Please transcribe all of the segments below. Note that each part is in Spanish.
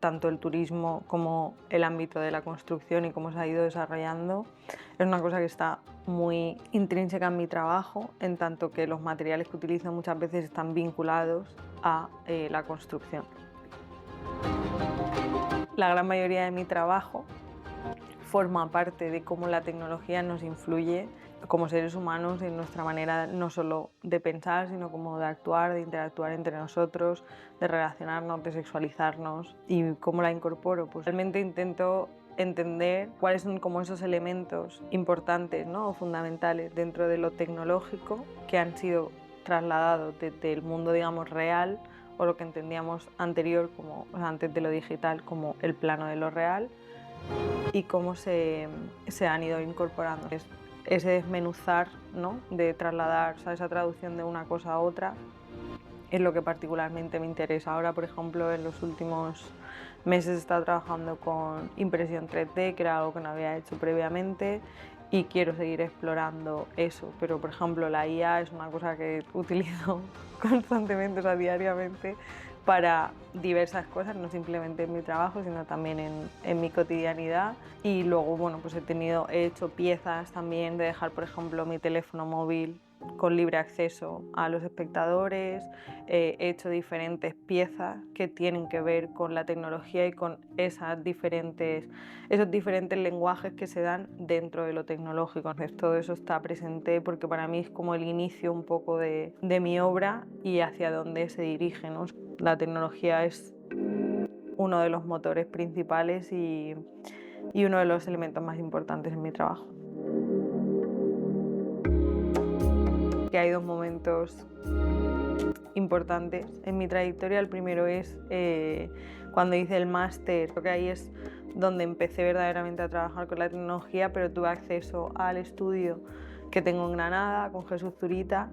tanto el turismo como el ámbito de la construcción y cómo se ha ido desarrollando. Es una cosa que está muy intrínseca en mi trabajo, en tanto que los materiales que utilizo muchas veces están vinculados a la construcción. La gran mayoría de mi trabajo forma parte de cómo la tecnología nos influye como seres humanos en nuestra manera no solo de pensar, sino como de actuar, de interactuar entre nosotros, de relacionarnos, de sexualizarnos. ¿Y cómo la incorporo? Pues realmente intento entender cuáles son como esos elementos importantes, ¿no? O fundamentales dentro de lo tecnológico que han sido trasladados desde el mundo, digamos, real, o lo que entendíamos anterior, como, o sea, antes de lo digital, como el plano de lo real, y cómo se han ido incorporando. Ese desmenuzar, ¿no? De trasladar, o sea, esa traducción de una cosa a otra es lo que particularmente me interesa. Ahora, por ejemplo, en los últimos meses he estado trabajando con impresión 3D, que era algo que no había hecho previamente, y quiero seguir explorando eso. Pero, por ejemplo, la IA es una cosa que utilizo constantemente, o sea, diariamente, para diversas cosas, no simplemente en mi trabajo, sino también en mi cotidianidad. Y luego, bueno, pues he hecho piezas también de dejar, por ejemplo, mi teléfono móvil con libre acceso a los espectadores. He hecho diferentes piezas que tienen que ver con la tecnología y con esos diferentes lenguajes que se dan dentro de lo tecnológico. Entonces, todo eso está presente porque para mí es como el inicio un poco de mi obra y hacia dónde se dirige, ¿no? La tecnología es uno de los motores principales y uno de los elementos más importantes en mi trabajo. Que hay dos momentos importantes en mi trayectoria. El primero es cuando hice el máster, creo que ahí es donde empecé verdaderamente a trabajar con la tecnología, pero tuve acceso al estudio que tengo en Granada con Jesús Zurita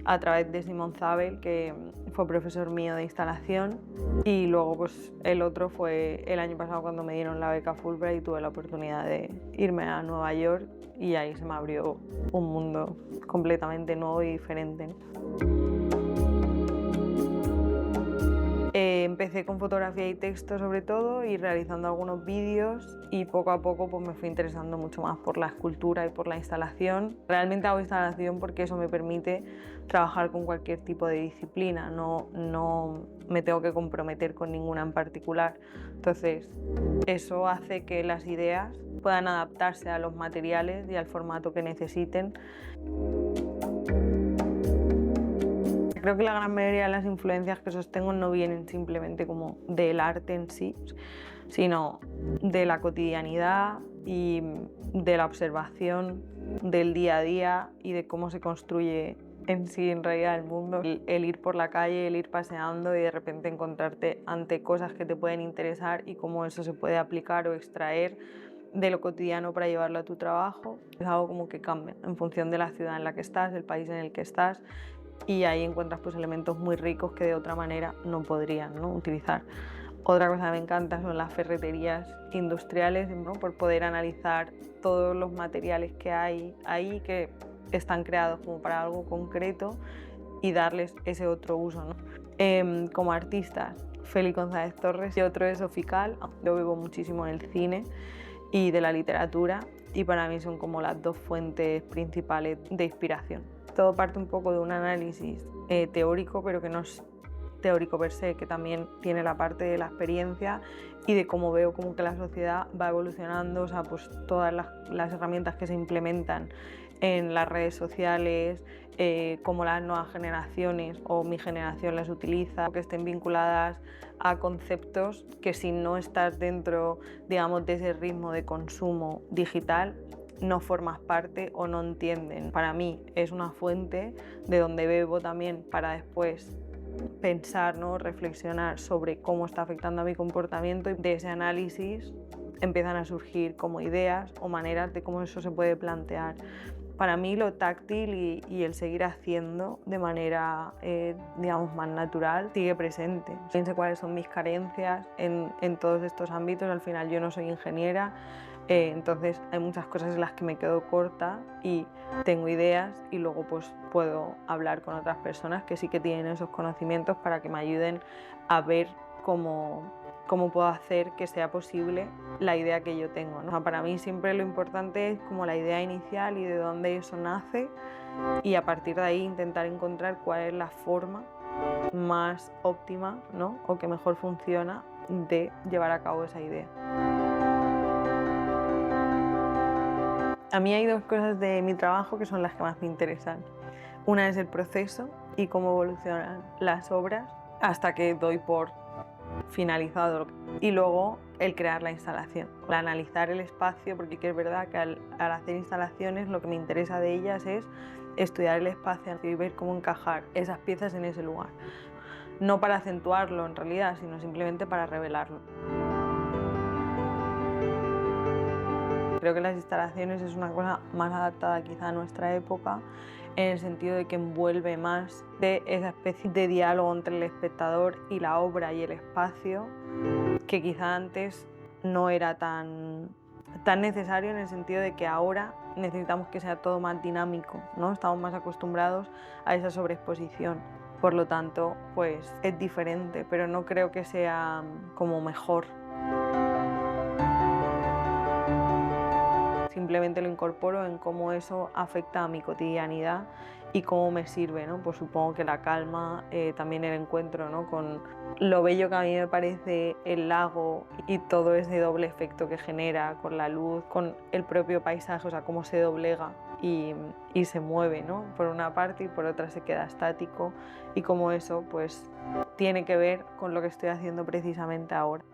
a través de Simón Zabel, que fue profesor mío de instalación, y luego pues el otro fue el año pasado cuando me dieron la beca Fulbright y tuve la oportunidad de irme a Nueva York, y ahí se me abrió un mundo completamente nuevo y diferente. Empecé con fotografía y texto sobre todo y realizando algunos vídeos, y poco a poco pues me fui interesando mucho más por la escultura y por la instalación. Realmente hago instalación porque eso me permite trabajar con cualquier tipo de disciplina, no me tengo que comprometer con ninguna en particular. Entonces eso hace que las ideas puedan adaptarse a los materiales y al formato que necesiten. Creo que la gran mayoría de las influencias que sostengo no vienen simplemente como del arte en sí, sino de la cotidianidad y de la observación del día a día y de cómo se construye en sí en realidad el mundo. El ir por la calle, el ir paseando y de repente encontrarte ante cosas que te pueden interesar y cómo eso se puede aplicar o extraer de lo cotidiano para llevarlo a tu trabajo. Es algo como que cambia en función de la ciudad en la que estás, del país en el que estás, y ahí encuentras pues elementos muy ricos que de otra manera no podrían, ¿no?, utilizar. Otra cosa que me encanta son las ferreterías industriales, ¿no?, por poder analizar todos los materiales que hay ahí que están creados como para algo concreto y darles ese otro uso, ¿no? Como artistas, Félix González Torres, y otro es Sofical. Yo vivo muchísimo en el cine y de la literatura, y para mí son como las dos fuentes principales de inspiración. Todo parte un poco de un análisis teórico, pero que no es teórico per se, que también tiene la parte de la experiencia y de cómo veo como que la sociedad va evolucionando, o sea, pues todas las herramientas que se implementan en las redes sociales, cómo las nuevas generaciones o mi generación las utiliza, que estén vinculadas a conceptos que si no estás dentro, digamos, de ese ritmo de consumo digital, no formas parte o no entienden. Para mí es una fuente de donde bebo también para después pensar, ¿no?, reflexionar sobre cómo está afectando a mi comportamiento, y de ese análisis empiezan a surgir como ideas o maneras de cómo eso se puede plantear. Para mí lo táctil y el seguir haciendo de manera, digamos, más natural sigue presente. Pienso cuáles son mis carencias en todos estos ámbitos. Al final yo no soy ingeniera, entonces hay muchas cosas en las que me quedo corta y tengo ideas, y luego pues puedo hablar con otras personas que sí que tienen esos conocimientos para que me ayuden a ver cómo cómo puedo hacer que sea posible la idea que yo tengo, ¿no? Para mí siempre lo importante es como la idea inicial y de dónde eso nace, y a partir de ahí intentar encontrar cuál es la forma más óptima, ¿no? O que mejor funciona de llevar a cabo esa idea. A mí hay dos cosas de mi trabajo que son las que más me interesan. Una es el proceso y cómo evolucionan las obras hasta que doy por finalizado, y luego el crear la instalación, el analizar el espacio, porque es verdad que al hacer instalaciones lo que me interesa de ellas es estudiar el espacio y ver cómo encajar esas piezas en ese lugar, no para acentuarlo en realidad, sino simplemente para revelarlo. Creo que las instalaciones es una cosa más adaptada quizá a nuestra época, en el sentido de que envuelve más de esa especie de diálogo entre el espectador y la obra y el espacio, que quizá antes no era tan necesario, en el sentido de que ahora necesitamos que sea todo más dinámico, ¿no? Estamos más acostumbrados a esa sobreexposición. Por lo tanto, pues es diferente, pero no creo que sea como mejor. Simplemente lo incorporo en cómo eso afecta a mi cotidianidad y cómo me sirve, ¿no? Pues supongo que la calma, también el encuentro, ¿no? Con lo bello que a mí me parece el lago y todo ese doble efecto que genera con la luz, con el propio paisaje, o sea, cómo se doblega y se mueve, ¿no? Por una parte y por otra se queda estático, y cómo eso pues tiene que ver con lo que estoy haciendo precisamente ahora.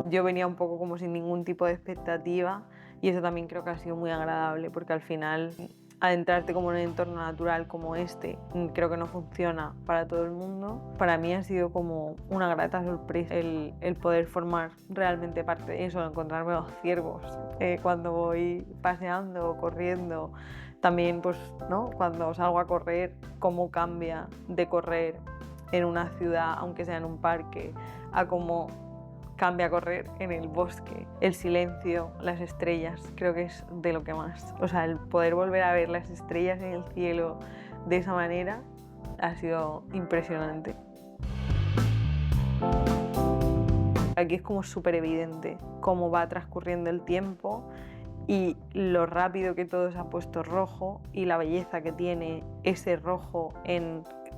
Yo venía un poco como sin ningún tipo de expectativa, y eso también creo que ha sido muy agradable, porque al final adentrarte como en un entorno natural como este creo que no funciona para todo el mundo. Para mí ha sido como una grata sorpresa el poder formar realmente parte de eso, encontrarme los ciervos cuando voy paseando o corriendo. También pues, ¿no? Cuando salgo a correr, cómo cambia de correr en una ciudad, aunque sea en un parque, a cómo cambia a correr en el bosque. El silencio, las estrellas, creo que es de lo que más. O sea, el poder volver a ver las estrellas en el cielo de esa manera ha sido impresionante. Aquí es como súper evidente cómo va transcurriendo el tiempo y lo rápido que todo se ha puesto rojo, y la belleza que tiene ese rojo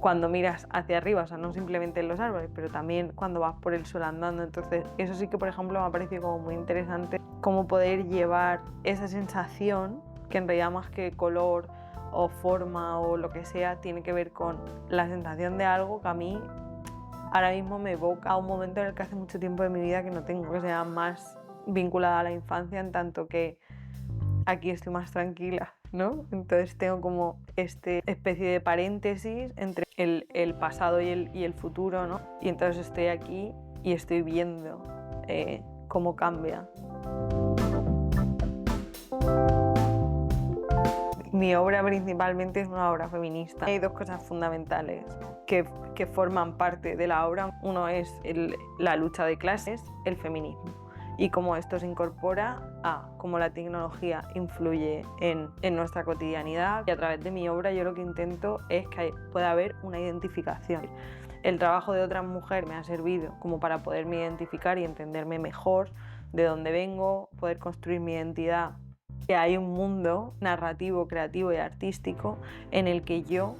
cuando miras hacia arriba, o sea, no simplemente en los árboles, pero también cuando vas por el suelo andando. Entonces eso sí que, por ejemplo, me ha parecido como muy interesante, cómo poder llevar esa sensación, que en realidad más que color o forma o lo que sea, tiene que ver con la sensación de algo que a mí ahora mismo me evoca a un momento en el que hace mucho tiempo de mi vida que no tengo, que sea más vinculada a la infancia, en tanto que aquí estoy más tranquila, ¿no? Entonces tengo como esta especie de paréntesis entre el pasado y el futuro, ¿no? Y entonces estoy aquí y estoy viendo cómo cambia. Mi obra principalmente es una obra feminista. Hay dos cosas fundamentales que forman parte de la obra. Uno es la lucha de clases, el feminismo, y cómo esto se incorpora a cómo la tecnología influye en nuestra cotidianidad. Y a través de mi obra yo lo que intento es que pueda haber una identificación. El trabajo de otra mujer me ha servido como para poderme identificar y entenderme mejor de dónde vengo, poder construir mi identidad. Que hay un mundo narrativo, creativo y artístico en el que yo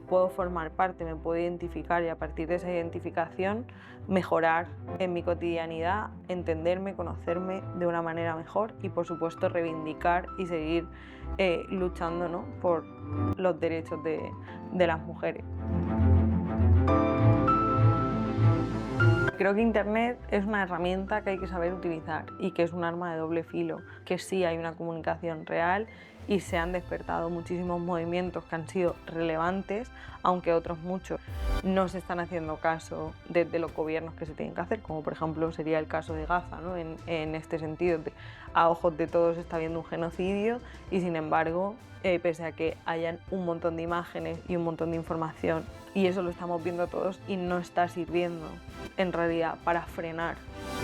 puedo formar parte, me puedo identificar, y a partir de esa identificación mejorar en mi cotidianidad, entenderme, conocerme de una manera mejor, y por supuesto reivindicar y seguir luchando, ¿no? Por los derechos de las mujeres. Creo que Internet es una herramienta que hay que saber utilizar y que es un arma de doble filo, que sí hay una comunicación real y se han despertado muchísimos movimientos que han sido relevantes, aunque otros muchos no se están haciendo caso desde los gobiernos que se tienen que hacer, como por ejemplo sería el caso de Gaza, ¿no? En este sentido, a ojos de todos está habiendo un genocidio, y sin embargo, pese a que hayan un montón de imágenes y un montón de información, y eso lo estamos viendo todos, y no está sirviendo en realidad para frenar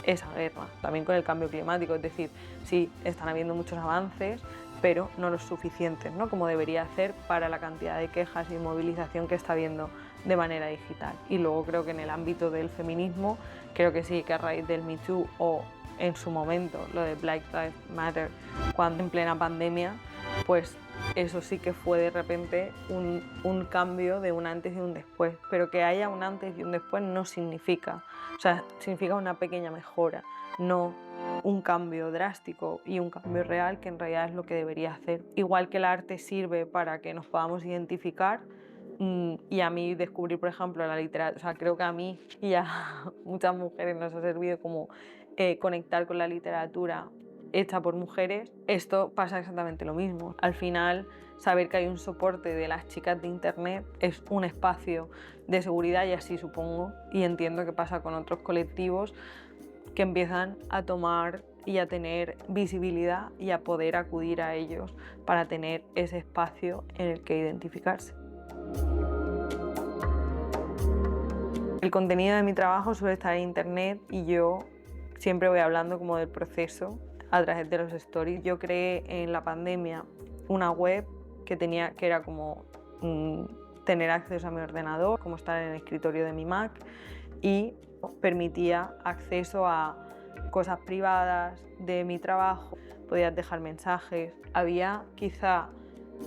esa guerra. También con el cambio climático, es decir, sí, están habiendo muchos avances, pero no los suficientes, ¿no? Como debería hacer para la cantidad de quejas y movilización que está habiendo de manera digital. Y luego creo que en el ámbito del feminismo, creo que sí, que a raíz del Me Too o en su momento lo de Black Lives Matter, cuando en plena pandemia, pues eso sí que fue de repente un cambio de un antes y un después. Pero que haya un antes y un después no significa, o sea, significa una pequeña mejora, no un cambio drástico y un cambio real, que en realidad es lo que debería hacer. Igual que el arte sirve para que nos podamos identificar, y a mí descubrir, por ejemplo, la literatura, o sea, creo que a mí y a muchas mujeres nos ha servido como conectar con la literatura hecha por mujeres. Esto pasa exactamente lo mismo. Al final, saber que hay un soporte de las chicas de internet es un espacio de seguridad, y así supongo y entiendo que pasa con otros colectivos que empiezan a tomar y a tener visibilidad y a poder acudir a ellos para tener ese espacio en el que identificarse. El contenido de mi trabajo suele estar en internet y yo siempre voy hablando como del proceso a través de los stories. Yo creé en la pandemia una web que era como tener acceso a mi ordenador, como estar en el escritorio de mi Mac, y permitía acceso a cosas privadas de mi trabajo, podías dejar mensajes. Había quizá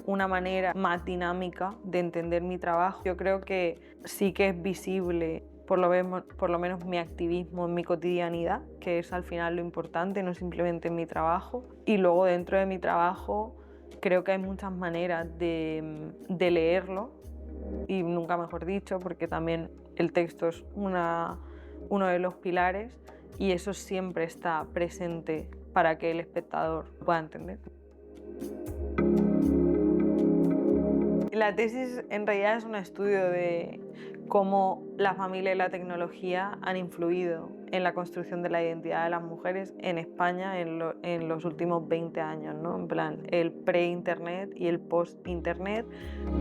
una manera más dinámica de entender mi trabajo. Yo creo que sí que es visible por lo menos mi activismo en mi cotidianidad, que es al final lo importante, no simplemente en mi trabajo. Y luego dentro de mi trabajo creo que hay muchas maneras de leerlo, y nunca mejor dicho, porque también el texto es uno de los pilares, y eso siempre está presente para que el espectador pueda entender. La tesis en realidad es un estudio de cómo la familia y la tecnología han influido en la construcción de la identidad de las mujeres en España en los últimos 20 años, ¿no? En plan, el pre-internet y el post-internet,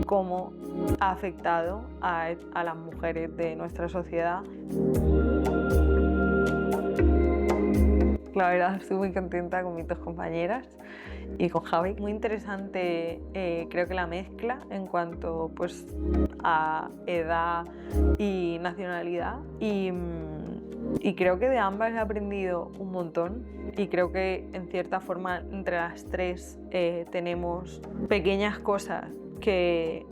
cómo ha afectado a las mujeres de nuestra sociedad. La verdad, estoy muy contenta con mis dos compañeras y con Javi. Muy interesante, creo que la mezcla en cuanto pues, a edad y nacionalidad. Y creo que de ambas he aprendido un montón, y creo que en cierta forma entre las tres tenemos pequeñas cosas que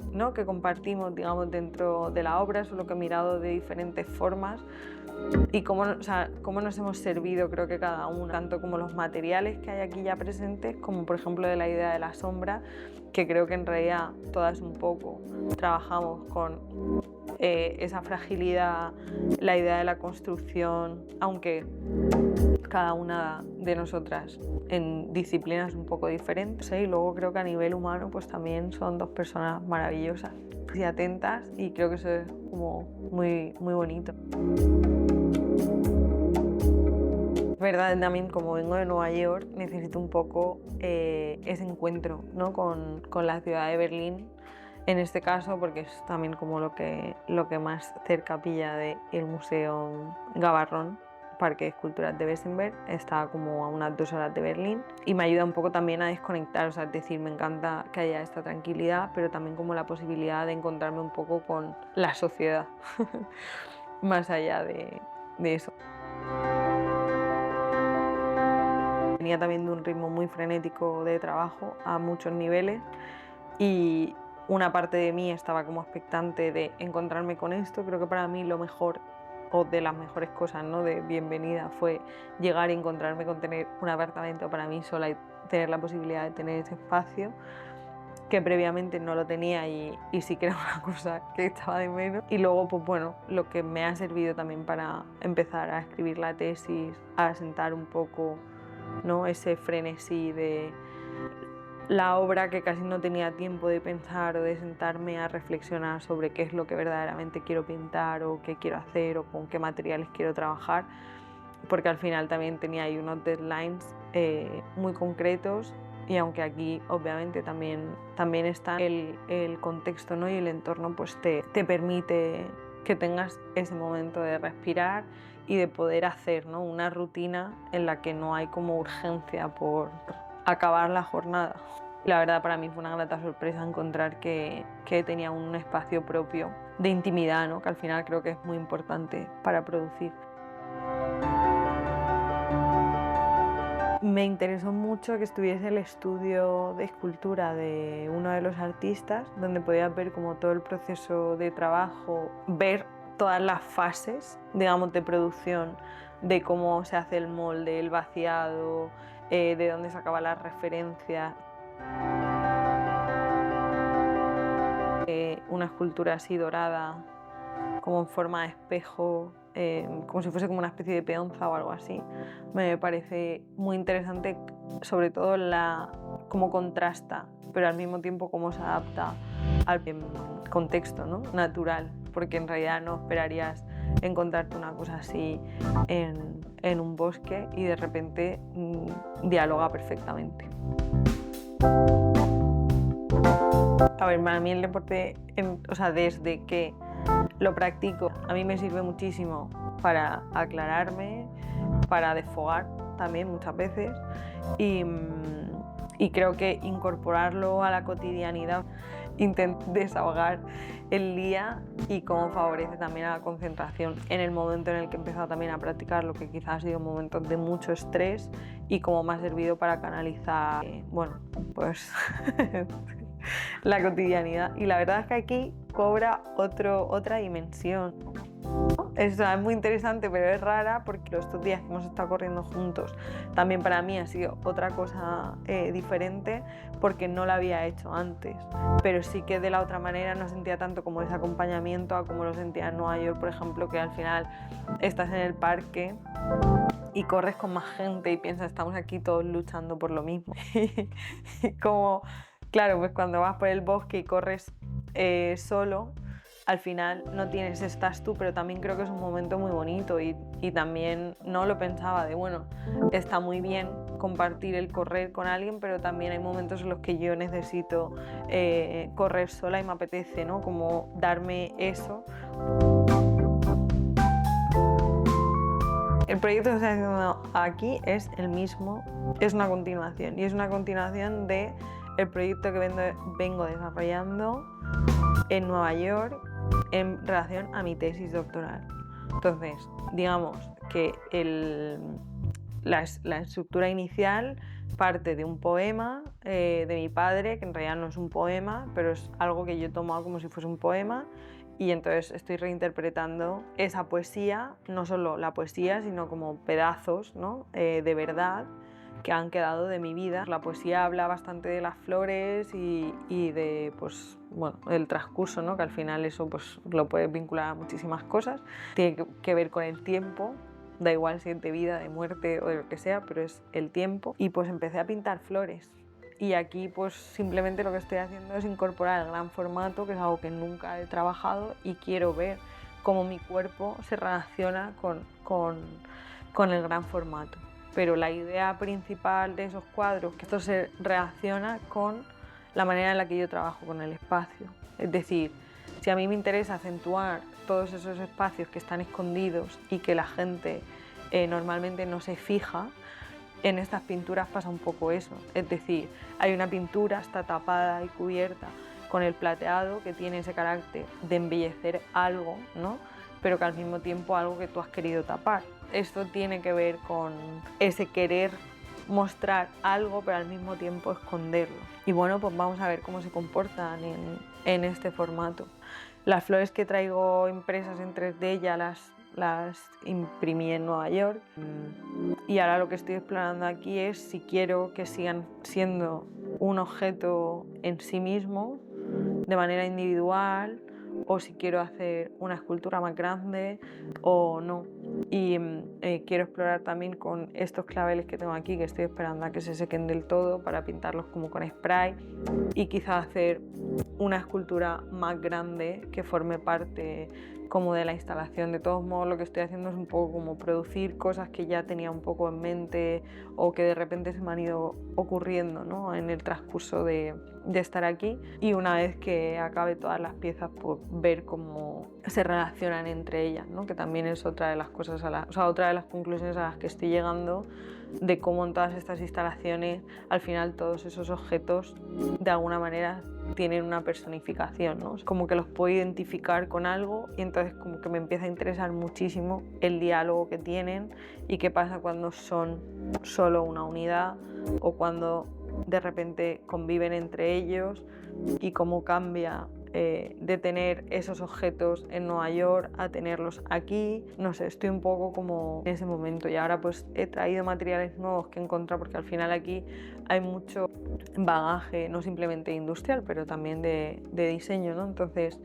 compartimos, digamos, dentro de la obra, solo que he mirado de diferentes formas. Y cómo nos hemos servido, creo que cada uno, tanto como los materiales que hay aquí ya presentes, como por ejemplo de la idea de la sombra, que creo que en realidad todas un poco trabajamos con esa fragilidad, la idea de la construcción, aunque cada una de nosotras en disciplinas un poco diferentes. Y luego creo que a nivel humano pues también son dos personas maravillosas y atentas, y creo que eso es como muy, muy bonito. Es verdad, también como vengo de Nueva York, necesito un poco ese encuentro, ¿no? con la ciudad de Berlín, en este caso, porque es también como lo que más cerca pilla del Museo Gavarrón, Parque de Esculturas de Bessenberg. Está como a unas 2 horas de Berlín y me ayuda un poco también a desconectar, o sea, es decir, me encanta que haya esta tranquilidad, pero también como la posibilidad de encontrarme un poco con la sociedad, más allá de eso. Venía también de un ritmo muy frenético de trabajo a muchos niveles, y una parte de mí estaba como expectante de encontrarme con esto. Creo que para mí lo mejor, o de las mejores cosas, ¿no?, de bienvenida, fue llegar y encontrarme con tener un apartamento para mí sola y tener la posibilidad de tener ese espacio, que previamente no lo tenía, y sí que era una cosa que echaba de menos. Y luego, pues bueno, lo que me ha servido también para empezar a escribir la tesis, a asentar un poco, ¿no?, ese frenesí de la obra, que casi no tenía tiempo de pensar o de sentarme a reflexionar sobre qué es lo que verdaderamente quiero pintar o qué quiero hacer o con qué materiales quiero trabajar, porque al final también tenía ahí unos deadlines muy concretos. Y aunque aquí obviamente también está el contexto, ¿no?, y el entorno, pues te permite que tengas ese momento de respirar y de poder hacer, ¿no?, una rutina en la que no hay como urgencia por acabar la jornada. La verdad para mí fue una grata sorpresa encontrar que tenía un espacio propio de intimidad, ¿no? Que al final creo que es muy importante para producir. Me interesó mucho que estuviese el estudio de escultura de uno de los artistas, donde podías ver como todo el proceso de trabajo, ver todas las fases, digamos, de producción, de cómo se hace el molde, el vaciado, de dónde sacaba las referencias. Una escultura así dorada, como en forma de espejo, como si fuese como una especie de peonza o algo así. Me parece muy interesante, sobre todo cómo contrasta, pero al mismo tiempo cómo se adapta al contexto, ¿no? Natural, porque en realidad no esperarías encontrarte una cosa así en un bosque y de repente dialoga perfectamente. A ver, para mí el deporte, o sea, desde que lo practico, a mí me sirve muchísimo para aclararme, para desfogar también muchas veces y creo que incorporarlo a la cotidianidad intenta desahogar el día y cómo favorece también a la concentración en el momento en el que he empezado también a practicar lo que quizás ha sido momentos de mucho estrés y cómo me ha servido para canalizar, bueno, pues la cotidianidad. Y la verdad es que aquí cobra otra dimensión. Es muy interesante, pero es rara porque estos días que hemos estado corriendo juntos también para mí ha sido otra cosa diferente porque no la había hecho antes, pero sí que de la otra manera no sentía tanto como ese acompañamiento a como lo sentía en Nueva York, por ejemplo, que al final estás en el parque y corres con más gente y piensas, estamos aquí todos luchando por lo mismo. Y como, claro, pues cuando vas por el bosque y corres solo, al final no estás tú, pero también creo que es un momento muy bonito y también no lo pensaba de, bueno, está muy bien compartir el correr con alguien, pero también hay momentos en los que yo necesito correr sola y me apetece, ¿no? Como darme eso. El proyecto que estoy haciendo aquí es el mismo, es una continuación y es una continuación del proyecto que vengo desarrollando en Nueva York en relación a mi tesis doctoral. Entonces, digamos que la estructura inicial parte de un poema de mi padre, que en realidad no es un poema, pero es algo que yo he tomado como si fuese un poema, y entonces estoy reinterpretando esa poesía, no solo la poesía, sino como pedazos, ¿no? De verdad que han quedado de mi vida. La poesía habla bastante de las flores y de, pues, bueno, el transcurso, ¿no? Que al final eso pues, lo puedes vincular a muchísimas cosas. Tiene que ver con el tiempo, da igual si es de vida, de muerte o de lo que sea, pero es el tiempo. Y pues empecé a pintar flores. Y aquí pues simplemente lo que estoy haciendo es incorporar el gran formato, que es algo que nunca he trabajado y quiero ver cómo mi cuerpo se relaciona con el gran formato. Pero la idea principal de esos cuadros es que esto se relaciona con la manera en la que yo trabajo con el espacio. Es decir, si a mí me interesa acentuar todos esos espacios que están escondidos y que la gente normalmente no se fija, en estas pinturas pasa un poco eso. Es decir, hay una pintura, está tapada y cubierta con el plateado que tiene ese carácter de embellecer algo, ¿no? Pero que al mismo tiempo algo que tú has querido tapar. Esto tiene que ver con ese querer mostrar algo pero al mismo tiempo esconderlo. Y bueno, pues vamos a ver cómo se comportan en este formato. Las flores que traigo impresas en 3D ya las imprimí en Nueva York y ahora lo que estoy explorando aquí es si quiero que sigan siendo un objeto en sí mismo de manera individual o si quiero hacer una escultura más grande o no. Y quiero explorar también con estos claveles que tengo aquí, que estoy esperando a que se sequen del todo para pintarlos como con spray y quizá hacer una escultura más grande que forme parte como de la instalación. De todos modos, lo que estoy haciendo es un poco como producir cosas que ya tenía un poco en mente o que de repente se me han ido ocurriendo, ¿no? En el transcurso de estar aquí, y una vez que acabe todas las piezas, pues ver cómo se relacionan entre ellas, ¿no? Que también es otra de las cosas, otra de las conclusiones a las que estoy llegando de cómo en todas estas instalaciones al final todos esos objetos de alguna manera tienen una personificación, ¿no? Es como que los puedo identificar con algo y entonces como que me empieza a interesar muchísimo el diálogo que tienen y qué pasa cuando son solo una unidad o cuando de repente conviven entre ellos y cómo cambia de tener esos objetos en Nueva York a tenerlos aquí. No sé, estoy un poco como en ese momento y ahora pues he traído materiales nuevos que he encontrado porque al final aquí hay mucho bagaje, no simplemente industrial, pero también de diseño, ¿no? Entonces,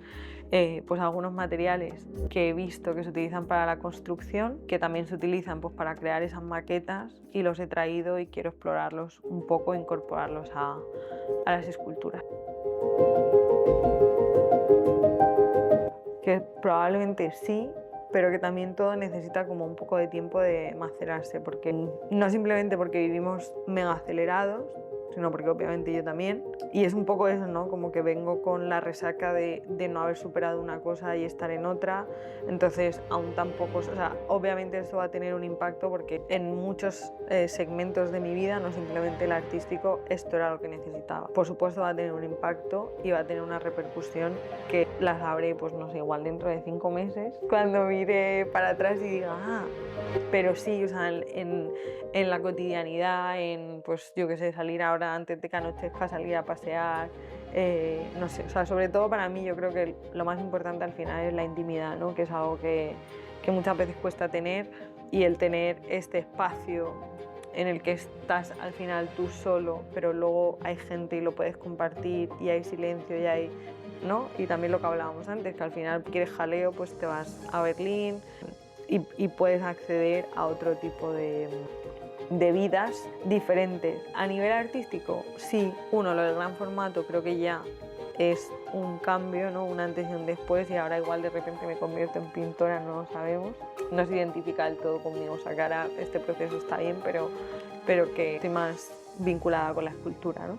pues algunos materiales que he visto que se utilizan para la construcción, que también se utilizan pues para crear esas maquetas y los he traído y quiero explorarlos un poco e incorporarlos a las esculturas. Que probablemente sí, pero que también todo necesita como un poco de tiempo de macerarse, porque no simplemente porque vivimos mega acelerados, sino porque obviamente yo también. Y es un poco eso, ¿no? Como que vengo con la resaca de no haber superado una cosa y estar en otra. Entonces, aún tampoco, o sea, obviamente esto va a tener un impacto porque en muchos segmentos de mi vida, no simplemente el artístico, esto era lo que necesitaba. Por supuesto va a tener un impacto y va a tener una repercusión que la sabré, pues no sé, igual dentro de 5 meses, cuando mire para atrás y diga, ah, pero sí, o sea, en la cotidianidad, en, pues yo qué sé, salir ahora antes de que anochezca, salir a pasear, no sé, o sea, sobre todo para mí yo creo que lo más importante al final es la intimidad, ¿no? Que es algo que muchas veces cuesta tener y el tener este espacio en el que estás al final tú solo, pero luego hay gente y lo puedes compartir y hay silencio y hay, ¿no? Y también lo que hablábamos antes, que al final quieres jaleo, pues te vas a Berlín y puedes acceder a otro tipo de vidas diferentes. A nivel artístico, sí, uno, lo del gran formato creo que ya es un cambio, ¿no? Un antes y un después, y ahora igual de repente me convierto en pintora, no lo sabemos. No se identifica del todo conmigo, o sea, que ahora este proceso está bien, pero que estoy más vinculada con la escultura, ¿no?